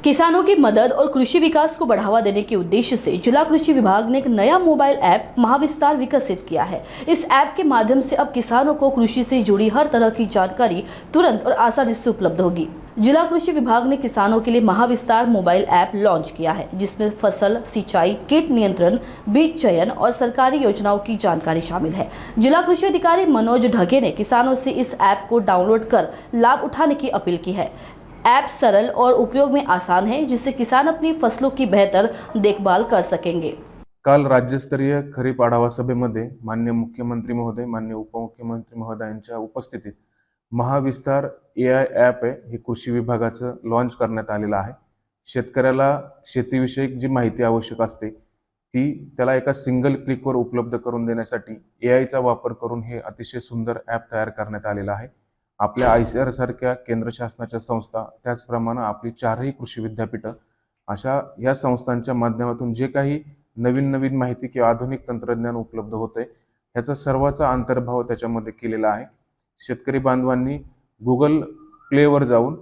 किसानों की मदद और कृषि विकास को बढ़ावा देने के उद्देश्य से जिला कृषि विभाग ने एक नया मोबाइल ऐप महाविस्तार विकसित किया है। इस ऐप के माध्यम से अब किसानों को कृषि से जुड़ी हर तरह की जानकारी तुरंत और आसानी से उपलब्ध होगी। जिला कृषि विभाग ने किसानों के लिए महाविस्तार मोबाइल ऐप लॉन्च किया है, जिसमें फसल, सिंचाई, कीट नियंत्रण, बीज चयन और सरकारी योजनाओं की जानकारी शामिल है। जिला कृषि अधिकारी मनोज ढगे ने किसानों से इस ऐप को डाउनलोड कर लाभ उठाने की अपील की है। ऐप सरल और उपयोग में आसान है, जिससे किसान अपनी फसलों की बेहतर देखभाल कर सकेंगे। काल राज्यस्तरीय खरीप आढावा सभेमध्ये माननीय मुख्यमंत्री महोदय, माननीय उपमुख्यमंत्री महोदयांच्या उपस्थितीत महाविस्तार AI ॲप आहे हे कृषी विभागाचं लॉन्च करण्यात आलेलं आहे। शेतकऱ्याला शेतीविषयक जी माहिती आवश्यक असते ती त्याला एका सिंगल क्लिकवर उपलब्ध करून देण्यासाठी AIचा वापर करून हे अतिशय सुंदर ॲप तयार करण्यात आलेलं आहे। आपल्या ICAR सारख्या केंद्र शासनाच्या संस्था, त्याचप्रमाणे आपली 4ही कृषी विद्यापीठं अशा या संस्थांच्या माध्यमातून जे काही नवीन माहिती किंवा आधुनिक तंत्रज्ञान उपलब्ध होते ह्याचा सर्वाचा अंतर्भाव त्याच्यामध्ये केलेला आहे। शेतकरी बांधवांनी Google प्लेवर जाऊन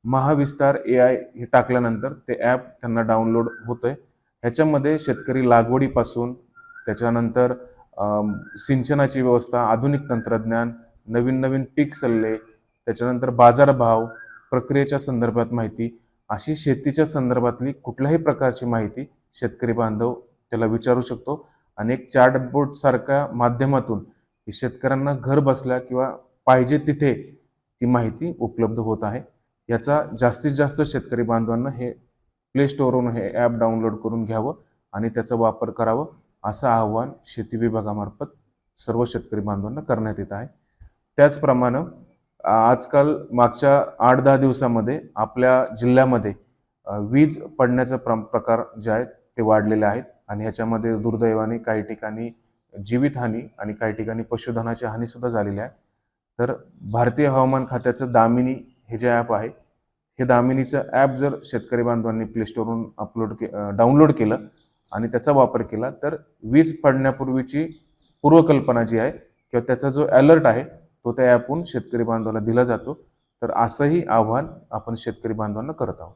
महाविस्तार AI हे टाकल्यानंतर ते ॲप त्यांना डाउनलोड होतंय। ह्याच्यामध्ये शेतकरी लागवडीपासून त्याच्यानंतर सिंचनाची व्यवस्था, आधुनिक तंत्रज्ञान, नवीन पीक सल्ले, त्याच्यानंतर बाजारभाव, प्रक्रियेच्या संदर्भात माहिती, अशी शेतीच्या संदर्भातली कुठल्याही प्रकारची माहिती शेतकरी बांधव त्याला विचारू शकतो आणि एक चॅटबॉट सारख्या माध्यमातून शेतकऱ्यांना घर बसल्या किंवा पाहिजे तिथे ती माहिती उपलब्ध होत आहे। याचा जास्तीत जास्त शेतकरी बांधवांना हे प्ले स्टोअरवरून हे ॲप डाउनलोड करून घ्यावं आणि त्याचा वापर करावं असं आवाहन शेती विभागामार्फत सर्व शेतकरी बांधवांना करण्यात येत आहे। त्याचप्रमाणे आजकाल मागच्या 8-10 दिवसामध्ये आपल्या जिल्ह्यामध्ये वीज पडण्याचा प्रकार जे आहेत ते वाढलेले आहेत आणि ह्याच्यामध्ये दुर्दैवाने काही ठिकाणी जीवितहानी आणि काही ठिकाणी पशुधनाची हानी सुद्धा झालेली आहे। तर भारतीय हवामान खात्याचं दामिनी हे जे ॲप आहे हे दामिनीचं ॲप जर शेतकरी बांधवांनी प्ले स्टोअरवरून डाउनलोड केलं आणि त्याचा वापर केला तर वीज पडण्यापूर्वीची पूर्वकल्पना जी आहे किंवा त्याचा जो अलर्ट आहे तो त्या ॲपहून शेतकरी बांधवाला दिला जातो। तर असंही आव्हान आपण शेतकरी बांधवांना करत आहोत।